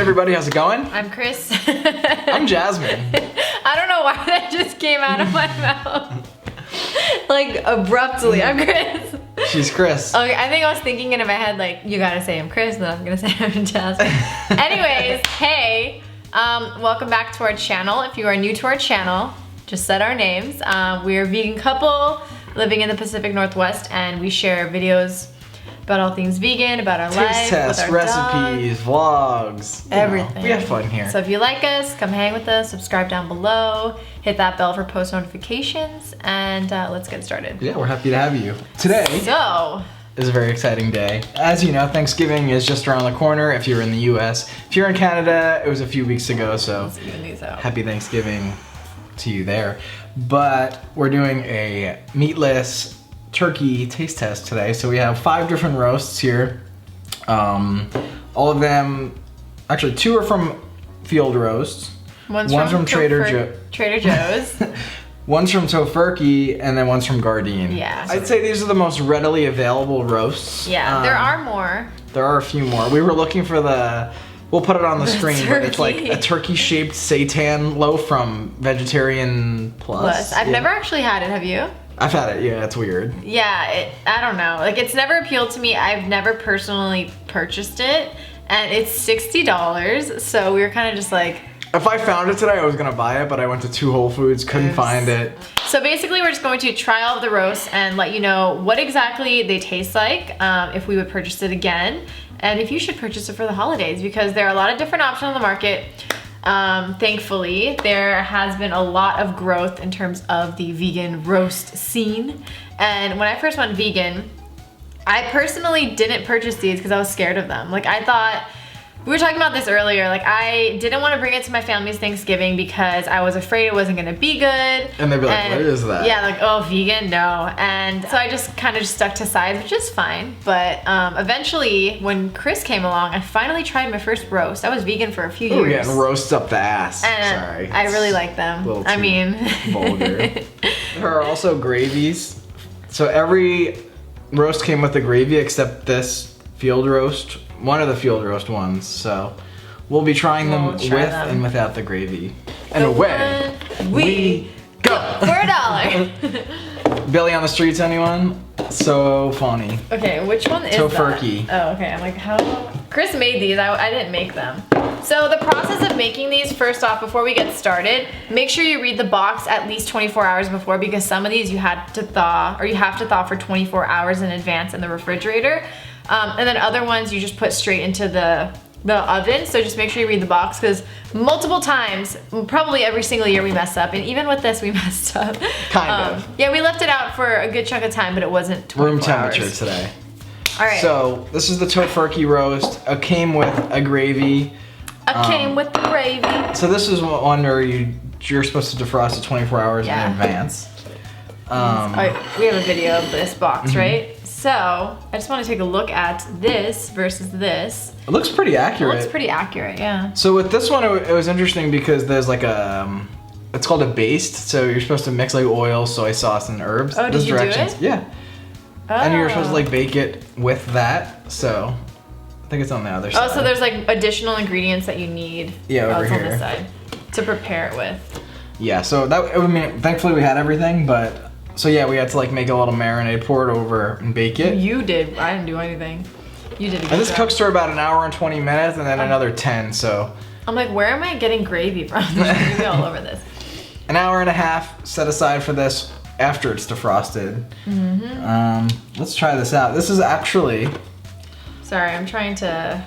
everybody, how's it going? I'm Chris. I'm Jasmine. I don't know why that just came out of my mouth. Like abruptly, I'm Chris. She's Chris. Okay, I think I was thinking it in my head like, you gotta say I'm Chris, and then I'm gonna say I'm Jasmine. Anyways, hey, welcome back to our channel. If you are new to our channel, just said our names. We're a vegan couple living in the Pacific Northwest, and we share videos about all things vegan, about our life, Taste tests, with our recipes, vlogs, everything. We have fun here. So if you like us, come hang with us, subscribe down below, hit that bell for post notifications, and let's get started. Yeah, we're happy to have you. Today is a very exciting day. As you know, Thanksgiving is just around the corner if you're in the US. If you're in Canada, it was a few weeks ago, so happy Thanksgiving to you there. But we're doing a meatless turkey taste test today. So we have 5 different roasts here. All of them, actually 2 are from Field Roasts. One's from Trader Joe's. One's from Tofurky, and then one's from Gardein. Yeah. I'd say these are the most readily available roasts. Yeah, there are more. There are a few more. We were looking for we'll put it on the screen, but it's like a turkey-shaped seitan loaf from Vegetarian Plus. I've never actually had it, have you? I've had it, yeah, it's weird. Yeah, I don't know. Like, it's never appealed to me. I've never personally purchased it, and it's $60, so we were kind of just like... If I found it today, I was gonna buy it, but I went to 2 Whole Foods, couldn't find it. So basically, we're just going to try all of the roasts and let you know what exactly they taste like, if we would purchase it again, and if you should purchase it for the holidays, because there are a lot of different options on the market. Thankfully, there has been a lot of growth in terms of the vegan roast scene. And when I first went vegan, I personally didn't purchase these because I was scared of them. Like, I thought, we were talking about this earlier, like I didn't want to bring it to my family's Thanksgiving because I was afraid it wasn't gonna be good. And they'd be like, what is that? Yeah, like, oh, vegan, no. And so I just kind of stuck to sides, which is fine. But eventually, when Chris came along, I finally tried my first roast. I was vegan for a few years. Oh yeah, and roasts up the ass. And sorry. I really like them. Vulgar. There are also gravies. So every roast came with a gravy except this Field Roast. One of the Field Roast ones, so we'll be trying them with and without the gravy. And away we go! For $1. Billy on the Streets, anyone? So funny. Okay, which one is Tofurky. that? Oh, okay, I'm like, how? Chris made these, I didn't make them. So the process of making these, first off, before we get started, make sure you read the box at least 24 hours before, because some of these you have to thaw for 24 hours in advance in the refrigerator. And then other ones you just put straight into the oven. So just make sure you read the box, because multiple times, probably every single year, we mess up. And even with this, we messed up. Kind of. Yeah, we left it out for a good chunk of time, but it wasn't 24 room temperature hours. today. All right. So this is the Tofurky roast. It came with a gravy. Came with the gravy. So this is one where you're supposed to defrost it 24 hours in advance. All right, we have a video of this box, right? So, I just want to take a look at this versus this. It looks pretty accurate. It looks pretty accurate, yeah. So with this one, it was interesting because there's like it's called a baste. So you're supposed to mix like oil, soy sauce, and herbs. Oh, did you do it? Yeah. Oh. And you're supposed to like bake it with that. So I think it's on the other side. Oh, so there's like additional ingredients that you need. Yeah, over here. On this side to prepare it with. Yeah, so thankfully we had everything, but. So yeah, we had to like make a little marinade, pour it over, and bake it. You did. I didn't do anything. You did a good And this job. cooks for about 1 hour and 20 minutes, and then another 10. So. I'm like, where am I getting gravy from? There's gravy all over this. 1.5 hours set aside for this after it's defrosted. Let's try this out. This is actually. Sorry, I'm trying to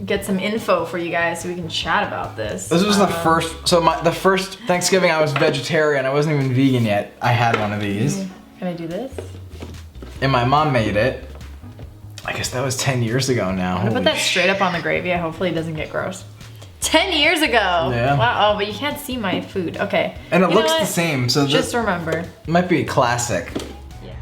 get some info for you guys so we can chat about this. This was the first, the first Thanksgiving I was vegetarian. I wasn't even vegan yet. I had one of these. Can I do this? And my mom made it. I guess that was 10 years ago now. I'm gonna put that straight up on the gravy. Hopefully it doesn't get gross. 10 years ago! Yeah. Wow, oh, but you can't see my food. Okay. And it looks the same, so just remember. It might be a classic.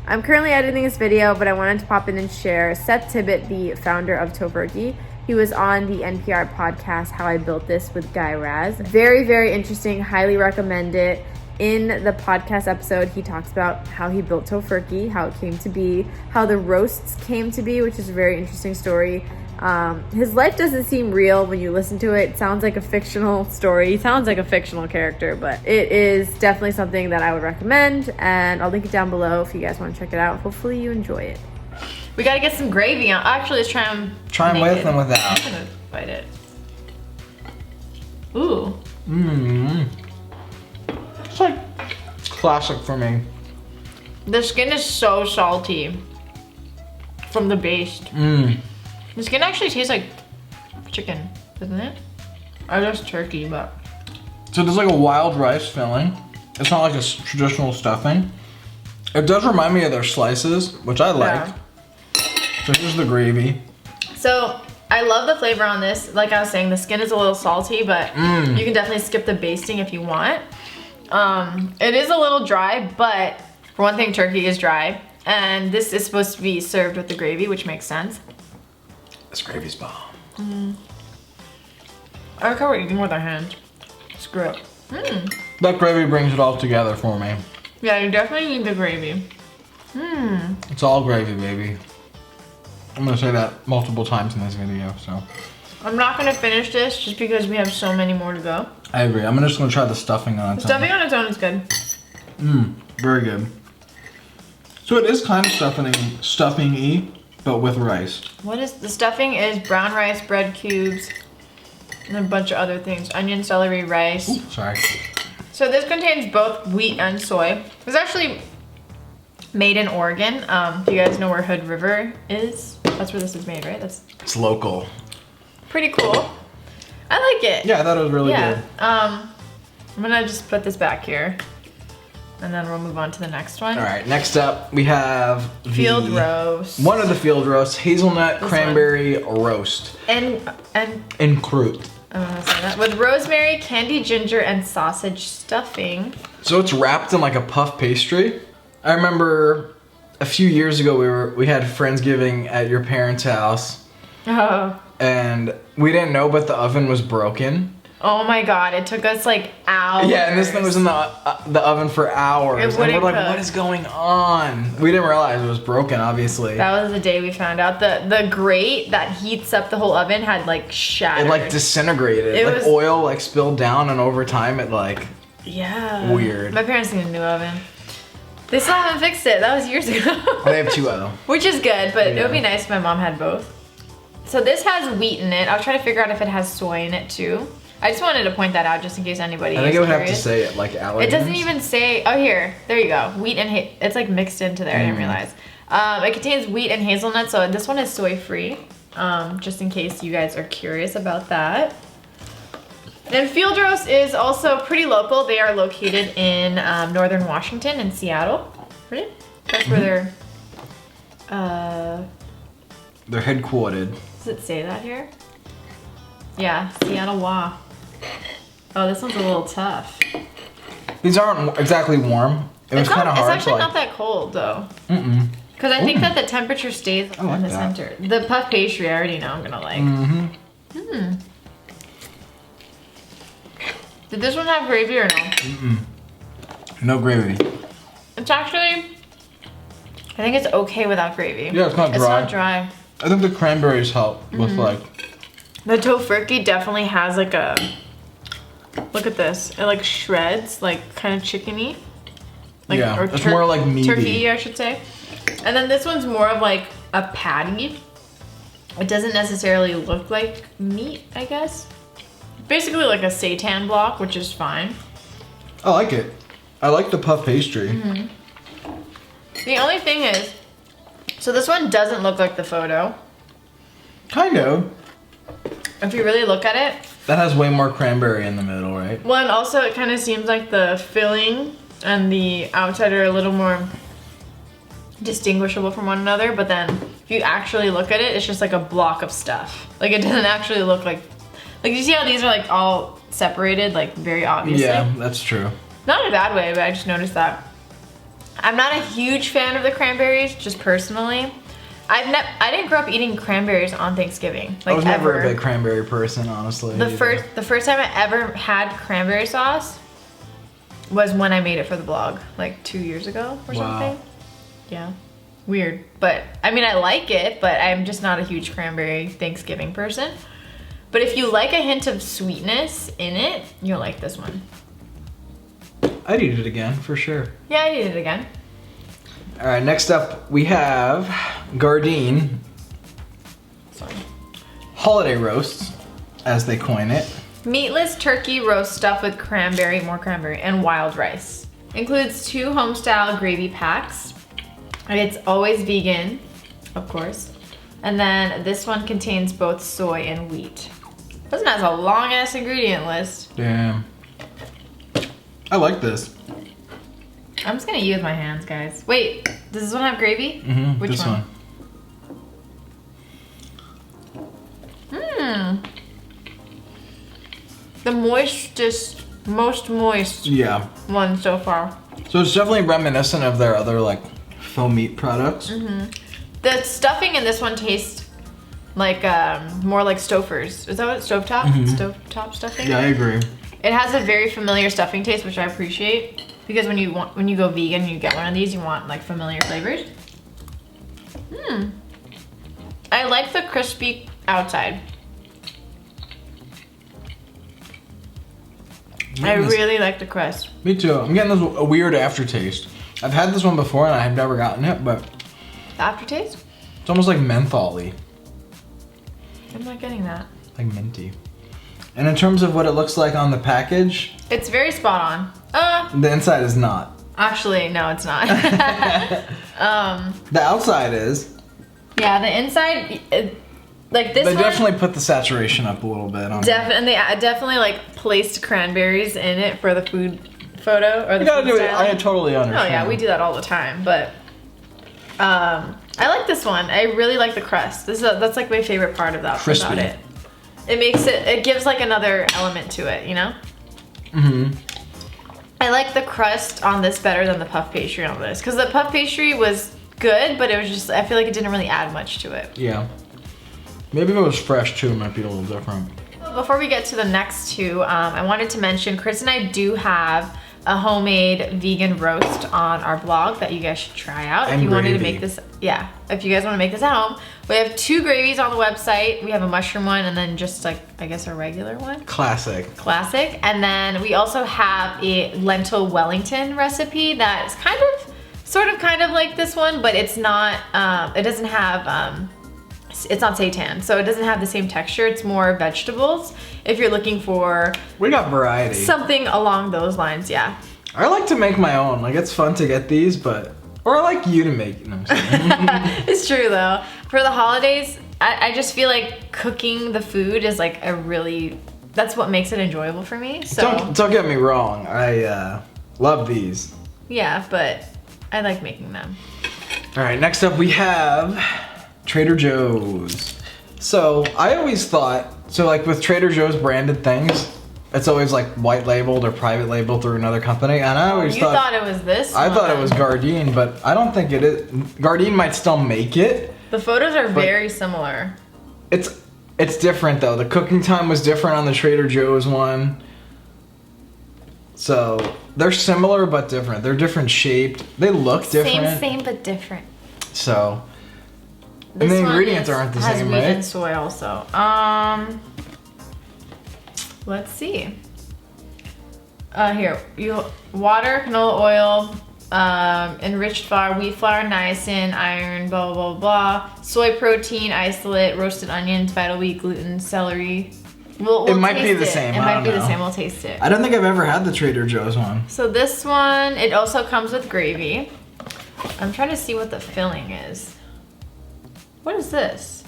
I'm currently editing this video, but I wanted to pop in and share Seth Tibbett, the founder of Tofurky. He was on the NPR podcast, How I Built This with Guy Raz. Very, very interesting. Highly recommend it. In the podcast episode, he talks about how he built Tofurky, how it came to be, how the roasts came to be, which is a very interesting story. His life doesn't seem real when you listen to it. It sounds like a fictional story. He sounds like a fictional character, but it is definitely something that I would recommend, and I'll link it down below if you guys want to check it out. Hopefully you enjoy it. We gotta get some gravy on. Actually, let's try them. Try them with and without. I'm gonna bite it. Ooh. It's like classic for me. The skin is so salty from the baste. The skin actually tastes like chicken, doesn't it? Or just turkey, but. So there's like a wild rice filling. It's not like a traditional stuffing. It does remind me of their slices, which I like. Yeah. So here's the gravy. So I love the flavor on this. Like I was saying, the skin is a little salty, but you can definitely skip the basting if you want. It is a little dry, but for one thing, turkey is dry. And this is supposed to be served with the gravy, which makes sense. This gravy's bomb. I like how we're eating with our hands. Screw it. That gravy brings it all together for me. Yeah, you definitely need the gravy. It's all gravy, baby. I'm gonna say that multiple times in this video, so. I'm not gonna finish this just because we have so many more to go. I agree. I'm just gonna try the stuffing on its own. Stuffing on its own is good. Very good. So it is kind of stuffing-y, but with rice. What is the stuffing? Is brown rice, bread cubes, and a bunch of other things. Onion, celery, rice. Ooh, sorry. So this contains both wheat and soy. It's actually made in Oregon. Do you guys know where Hood River is? That's where this is made, right? It's local. Pretty cool. I like it. Yeah, I thought it was really good. I'm gonna just put this back here. And then we'll move on to the next one. All right, next up we have field roast. One of the field roasts, hazelnut cranberry roast. And croûte. I'm gonna say that. With rosemary, candied ginger, and sausage stuffing. So it's wrapped in like a puff pastry. I remember a few years ago we had Friendsgiving at your parents' house. Oh. And we didn't know, but the oven was broken. Oh my god, it took us like hours. Yeah, and this thing was in the oven for hours. And we're like, what is going on? We didn't realize it was broken, obviously. That was the day we found out. The grate that heats up the whole oven had like shattered. It like disintegrated. It was oil like spilled down, and over time it like... Yeah. Weird. My parents need a new oven. They still haven't fixed it. That was years ago. They have two of them. Which is good, but it would be nice if my mom had both. So this has wheat in it. I'll try to figure out if it has soy in it too. I just wanted to point that out just in case anybody is I think it would curious. have to say it like allergens. It doesn't even say, oh here, there you go. Wheat and it's like mixed into there, I didn't realize. It contains wheat and hazelnut, so this one is soy free. Just in case you guys are curious about that. And Field Roast is also pretty local. They are located in northern Washington in Seattle. Right? That's where they're headquartered. Does it say that here? Yeah, Seattle Wa. Oh, this one's a little tough. These aren't exactly warm. It was kind of hard. It's actually not that cold though. Because I think that the temperature stays in the center. The puff pastry, I already know I'm gonna like. Did this one have gravy or no? No gravy. It's actually, I think it's okay without gravy. Yeah, it's not dry. It's not dry. I think the cranberries help with like... The Tofurky definitely has like a, look at this. It like shreds, like kind of chickeny. Like, yeah, it's more like meaty. Turkey, I should say. And then this one's more of like a patty. It doesn't necessarily look like meat, I guess. Basically like a seitan block, which is fine. I like it. I like the puff pastry. The only thing is, so this one doesn't look like the photo. Kind of. If you really look at it. That has way more cranberry in the middle, right? Well, and also it kind of seems like the filling and the outside are a little more distinguishable from one another, but then if you actually look at it, it's just like a block of stuff. Like it doesn't actually look like you see how these are like all separated, like very obviously? Yeah, that's true. Not in a bad way, but I just noticed that. I'm not a huge fan of the cranberries, just personally. I didn't grow up eating cranberries on Thanksgiving. Like, I was never a big cranberry person, honestly. The first time I ever had cranberry sauce was when I made it for the blog, like 2 years ago or something. Yeah. weird. But I mean, I like it, but I'm just not a huge cranberry Thanksgiving person. But if you like a hint of sweetness in it, you'll like this one. I'd eat it again, for sure. Yeah, I'd eat it again. All right, next up we have Gardein holiday roasts, as they coin it. Meatless turkey roast stuffed with cranberry, more cranberry, and wild rice. Includes 2 homestyle gravy packs. And it's always vegan, of course. And then this one contains both soy and wheat. This one has a long ass ingredient list. Damn. I like this. I'm just gonna use my hands, guys. Wait, does this one have gravy? Mm-hmm. Which this one? Mmm. The most moist one so far. So it's definitely reminiscent of their other like faux meat products. Mm-hmm. The stuffing in this one tastes like more like Stouffer's. Is that what stovetop? Mm-hmm. Stovetop stuffing? Yeah, I agree. It has a very familiar stuffing taste, which I appreciate. Because when you go vegan, you get one of these, you want like familiar flavors. I like the crispy outside. I really like the crust. Me too. I'm getting a weird aftertaste. I've had this one before and I've never gotten it, but The aftertaste? it's almost like menthol-y. I'm not getting that. Like minty. And in terms of what it looks like on the package, It's very spot on. the inside is not. Actually, no, it's not. The outside is. Yeah, the inside, like this They one. definitely put the saturation up a little bit on it. And they definitely like placed cranberries in it for the food photo or the You gotta food do it. styling. I totally understand. Oh yeah, we do that all the time. But I like this one. I really like the crust. That's like my favorite part about Crispy. it. It makes it gives like another element to it, you know? Mm-hmm. I like the crust on this better than the puff pastry on this. Because the puff pastry was good, but it was just, I feel like it didn't really add much to it. Yeah. Maybe if it was fresh too, it might be a little different. Before we get to the next two, I wanted to mention Chris and I do have a homemade vegan roast on our blog that you guys should try out. And if you wanted to gravy. make this, yeah, if you guys want to make this at home. We have 2 gravies on the website. We have a mushroom one and then just like, I guess a regular one. Classic. And then we also have a lentil Wellington recipe that's sort of like this one, but it's not, it doesn't have, it's not seitan, so it doesn't have the same texture. It's more vegetables. If you're looking for We got variety. something along those lines, yeah. I like to make my own. Like, it's fun to get these, but... Or I like you to make them. It's true, though. For the holidays, I just feel like cooking the food is like that's what makes it enjoyable for me, so. Don't get me wrong. I love these. Yeah, but I like making them. All right, next up we have Trader Joe's. So I always thought, like with Trader Joe's branded things, it's always like white labeled or private labeled through another company, and I always You thought it was this I one. thought it was Gardein, but I don't think it is. Gardein might still make it. The photos are very similar. It's different though. The cooking time was different on the Trader Joe's one. So they're similar but different. They're different shaped. They look different. Same but different. So, This and the one ingredients aren't the has same, wheat right? and soy also. Let's see. Here, water, canola oil, enriched flour, wheat flour, niacin, iron, blah, blah, blah. Soy protein, isolate, roasted onions, vital wheat, gluten, celery. We'll It might be taste the same, It I might don't be the know. same. We'll taste it. I don't think I've ever had the Trader Joe's one. So this one, it also comes with gravy. I'm trying to see what the filling is. What is this?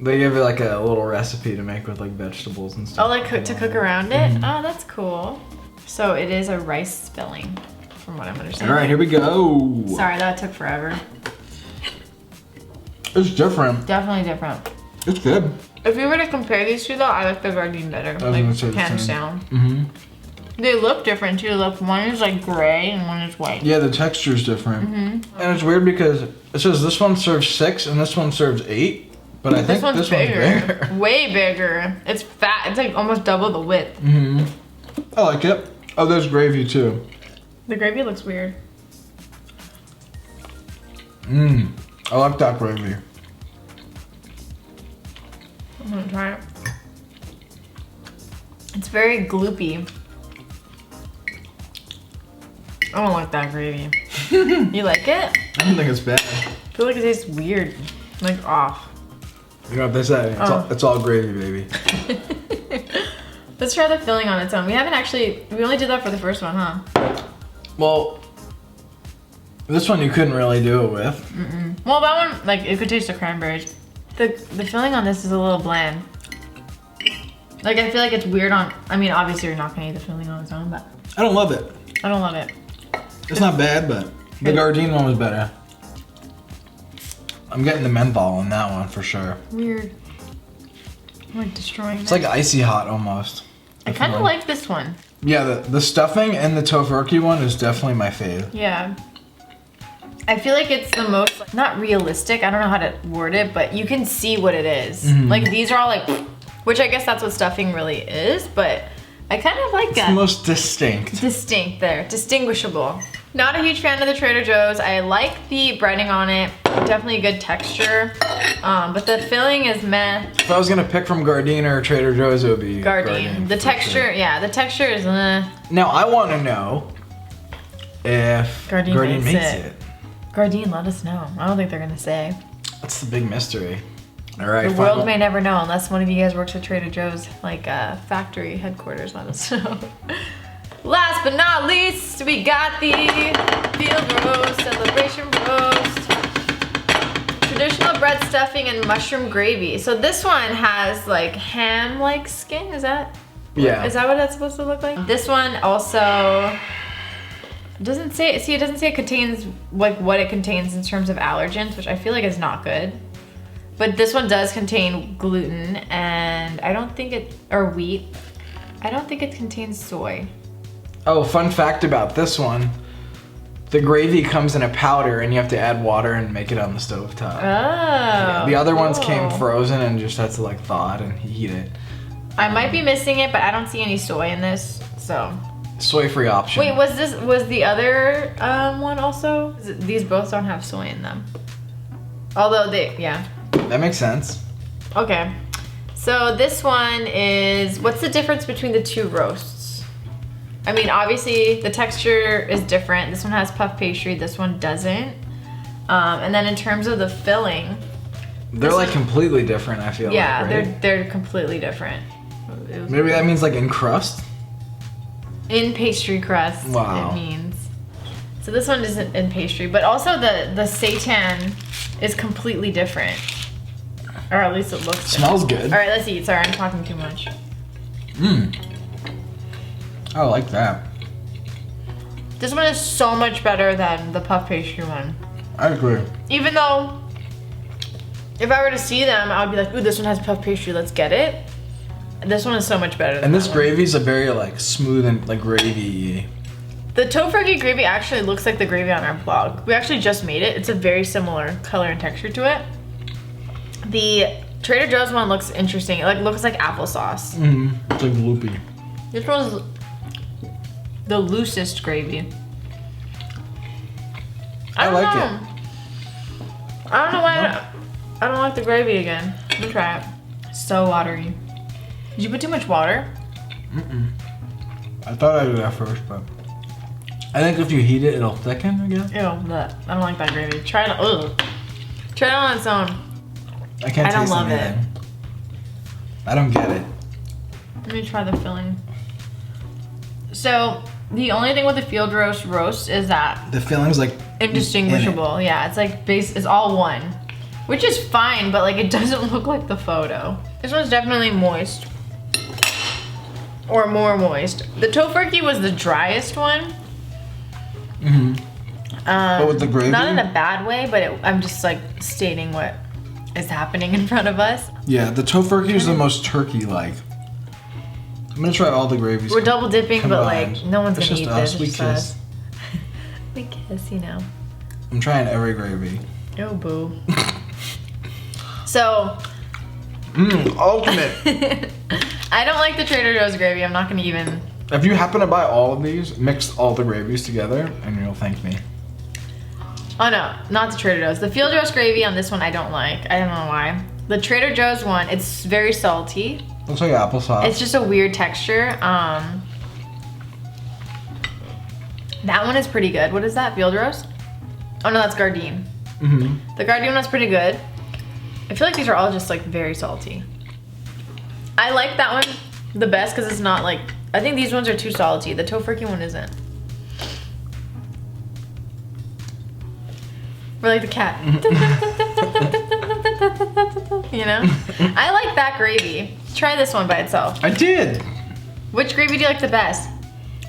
They give you like a little recipe to make with like vegetables and stuff. Oh, like to cook around it? Oh, that's cool. So it is a rice filling, from what I'm understanding. All right, here we go. Sorry, that took forever. It's different. Definitely different. It's good. If we were to compare these two though, I like the Gardein better. I was gonna say Like, the hands same. down. Mm-hmm. They look different too. Look, one is like gray and one is white. Yeah, the texture's different. Mm-hmm. And it's weird because it says this one serves 6 and this one serves 8. But I think this one's bigger. Way bigger. It's fat. It's like almost double the width. Mm-hmm. I like it. Oh, there's gravy too. The gravy looks weird. I like that gravy. I'm gonna try it. It's very gloopy. I don't like that gravy. You like it? I don't think it's bad. I feel like it tastes weird, like off. You know what they say? It's all gravy, baby. Let's try the filling on its own. We only did that for the first one, huh? Well, this one you couldn't really do it with. Well, that one, like, it could taste the cranberries. The filling on this is a little bland. Like, I feel like it's weird on, I mean, obviously you're not gonna eat the filling on its own, but. I don't love it. I don't love it. It's not bad, but the Gardein one was better. I'm getting the menthol on that one for sure. Weird. I'm like destroying It's like icy hot almost. I kind of like this one. Yeah, the stuffing and the Tofurky one is definitely my fave. Yeah. I feel like it's the most, like, not realistic, I don't know how to word it, but you can see what it is. Like, these are all like, which I guess that's what stuffing really is, but I kind of like that. It's the most distinct. Distinct there, distinguishable. Not a huge fan of the Trader Joe's. I like the breading on it, definitely a good texture, but the filling is meh. If I was gonna pick from Gardein or Trader Joe's, it would be Gardein. The texture, sure. Yeah, the texture is Now I want to know if Gardein makes it. Gardein, let us know. I don't think they're gonna say. That's the big mystery. All right. The world may never know unless one of you guys works at Trader Joe's, like factory headquarters. Let us know. Last but not least, we got the field roast, celebration roast, traditional bread stuffing and mushroom gravy. So this one has like ham-like skin. Is that? Yeah. Is that what that's supposed to look like? This one also doesn't say. See, it doesn't say it contains like what it contains in terms of allergens, which I feel like is not good. But this one does contain gluten, and I don't think it, or wheat. I don't think it contains soy. Oh, fun fact about this one. The gravy comes in a powder and you have to add water and make it on the stovetop. Oh. Yeah, the other ones came frozen and just had to like thaw it and heat it. I might be missing it, but I don't see any soy in this, so. Soy-free option. Wait, was the other one also? These both don't have soy in them. Although yeah. That makes sense. Okay. So this one is, what's the difference between the two roasts? I mean, obviously the texture is different. This one has puff pastry, this one doesn't. And then in terms of the filling, they're like completely different, I feel like, right? they're completely different. Maybe that means like in crust? In pastry crust, wow. It means. So this one isn't in pastry, but also the seitan is completely different. Or at least it looks Smells good. All right, let's eat. Sorry, I'm talking too much. I like that. This one is so much better than the puff pastry one. I agree. Even though, if I were to see them, I would be like, ooh, this one has puff pastry, let's get it. This one is so much better than And this that gravy's a very like smooth and like gravy. The Tofurky gravy actually looks like the gravy on our blog. We actually just made it. It's a very similar color and texture to it. The Trader Joe's one looks interesting. It like looks like applesauce. It's like loopy. This one's the loosest gravy. I like it. I don't know why I don't like the gravy again. Let me try it. So watery. Did you put too much water? I thought I did that first, but I think if you heat it, it'll thicken again. Ew, I don't like that gravy. Try it. Ugh. Try it on its own. I can't taste love anything. I don't get it. Let me try the filling. So the only thing with the field roast is that the filling's like indistinguishable. Yeah, it's like it's all one, which is fine, but like it doesn't look like the photo. This one's definitely moist, or more moist. The Tofurky was the driest one. But with the gravy? Not in a bad way, but I'm just like stating what is happening in front of us. Yeah, the Tofurky is the most turkey-like. I'm gonna try all the gravies. We're double dipping, combined. but like no one's gonna eat this. We kiss. We kiss, you know. I'm trying every gravy. Oh boo. So. Ultimate. I don't like the Trader Joe's gravy. I'm not gonna even. If you happen to buy all of these, mix all the gravies together, and you'll thank me. Oh no, not the Trader Joe's. The field roast gravy on this one I don't like. I don't know why. The Trader Joe's one, it's very salty. Looks like applesauce. It's just a weird texture. That one is pretty good. What is that? Field roast? Oh no, that's Gardein. The Gardein one's pretty good. I feel like these are all just like very salty. I like that one the best because it's not like, I think these ones are too salty. The Tofurky one isn't. We're like the cat. You know? I like that gravy. Try this one by itself. I did. Which gravy do you like the best?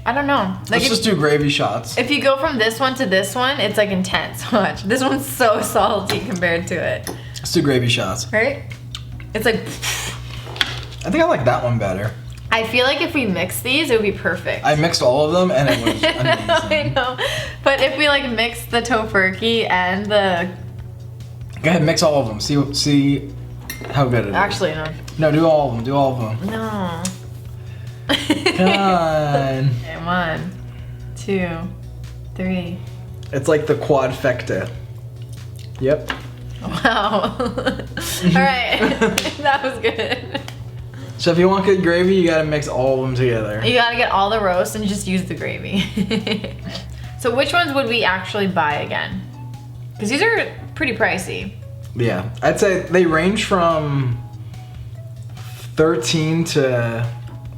I don't know. Like Let's just do gravy shots. If you go from this one to this one, it's like intense. Watch. This one's so salty compared to it. Let's do gravy shots. Right? It's like... I think I like that one better. I feel like if we mix these, it would be perfect. I mixed all of them and it was amazing. I know. But if we like mix the Tofurky and the... Go ahead, mix all of them. See how good it is. Actually, no. No, do all of them. Do all of them. No. Come on. Okay, 1, 2, 3. It's like the quadfecta. Yep. Wow. Alright. That was good. So if you want good gravy, you gotta mix all of them together. You gotta get all the roast and just use the gravy. So which ones would we actually buy again? Because these are pretty pricey. Yeah, I'd say they range from $13 to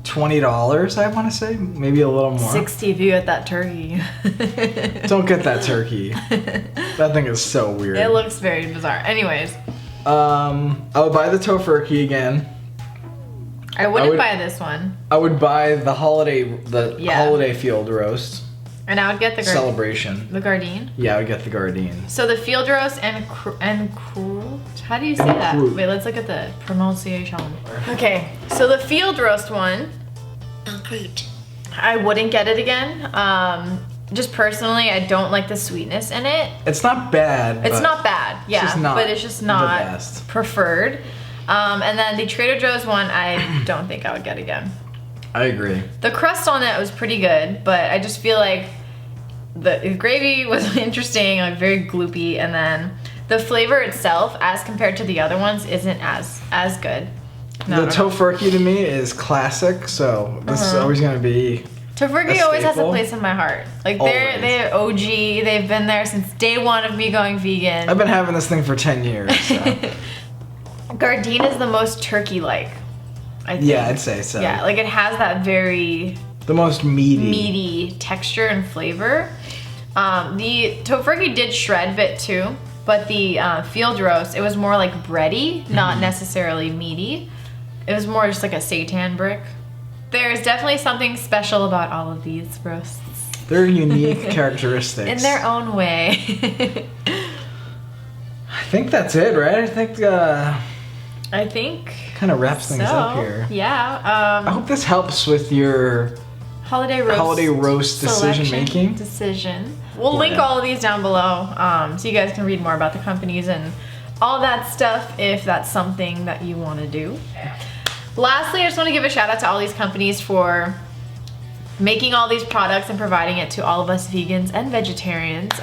$20, I want to say. Maybe a little more. 60 if you get that turkey. Don't get that turkey. That thing is so weird. It looks very bizarre. Anyways. I would buy the Tofurky again. I wouldn't buy this one. I would buy the holiday field roast. And I would get the celebration. The Gardein? Yeah, I would get the Gardein. So the field roast and how do you say that? Wait, let's look at the pronunciation. Okay, so the field roast one, I wouldn't get it again. Just personally, I don't like the sweetness in it. It's not bad. It's not bad, yeah, but it's just not the best. Preferred. And then the Trader Joe's one, I don't think I would get again. I agree. The crust on it was pretty good, but I just feel like the gravy was interesting, like very gloopy, and then the flavor itself, as compared to the other ones, isn't as good. No, the Tofurky to me is classic, so this is always gonna be. Tofurky always has a place in my heart. Like they're OG. They've been there since day one of me going vegan. I've been having this thing for 10 years. So. Gardein is the most turkey-like. I think. Yeah, I'd say so. Yeah, like it has that very... The most meaty texture and flavor. The Tofurky did shred bit too, but the field roast, it was more like bready, not necessarily meaty. It was more just like a seitan brick. There's definitely something special about all of these roasts. They're unique characteristics. In their own way. I think that's it, right? I think kind of wraps things up here. Yeah. I hope this helps with your holiday roast decision making. We'll link all of these down below so you guys can read more about the companies and all that stuff if that's something that you want to do. Lastly, I just want to give a shout out to all these companies for making all these products and providing it to all of us vegans and vegetarians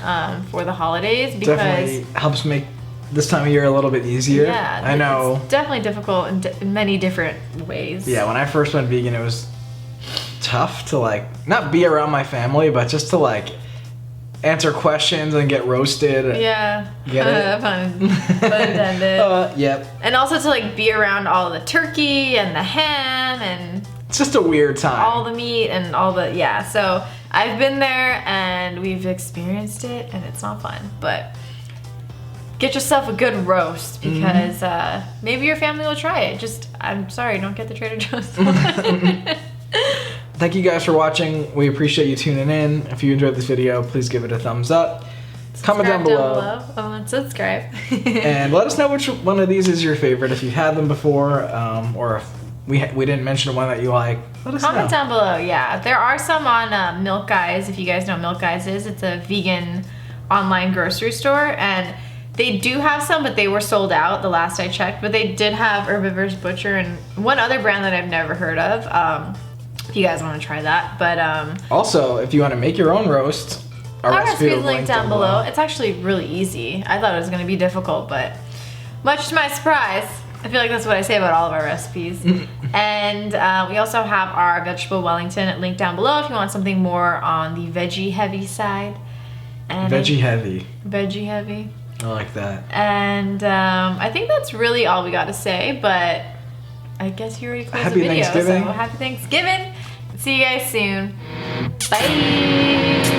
for the holidays, because definitely helps make this time of year a little bit easier. Yeah, I know. It's definitely difficult in many different ways. Yeah, when I first went vegan, it was tough to like not be around my family, but just to like answer questions and get roasted. Yeah. Get it? Pun intended. Yep. And also to like be around all the turkey and the ham and it's just a weird time. All the meat and all the, yeah. So I've been there and we've experienced it and it's not fun, but get yourself a good roast because maybe your family will try it. Just, I'm sorry, don't get the Trader Joe's one. Thank you guys for watching. We appreciate you tuning in. If you enjoyed this video, please give it a thumbs up. Comment down below. Oh, and subscribe. And let us know which one of these is your favorite. If you've had them before, or if we didn't mention one that you like, let us know. Comment down below, yeah. There are some on Milk Guys, if you guys know what Milk Guys is. It's a vegan online grocery store, and they do have some, but they were sold out the last I checked. But they did have Herbivore's Butcher and one other brand that I've never heard of. If you guys want to try that, but also, if you want to make your own roast, Our recipe is linked down below. It's actually really easy. I thought it was gonna be difficult, but much to my surprise, I feel like that's what I say about all of our recipes. And we also have our vegetable Wellington linked down below if you want something more on the veggie heavy side. And veggie heavy. Veggie heavy. I like that. And I think that's really all we got to say, but I guess you already closed the video. Thanksgiving. So happy Thanksgiving. See you guys soon. Bye.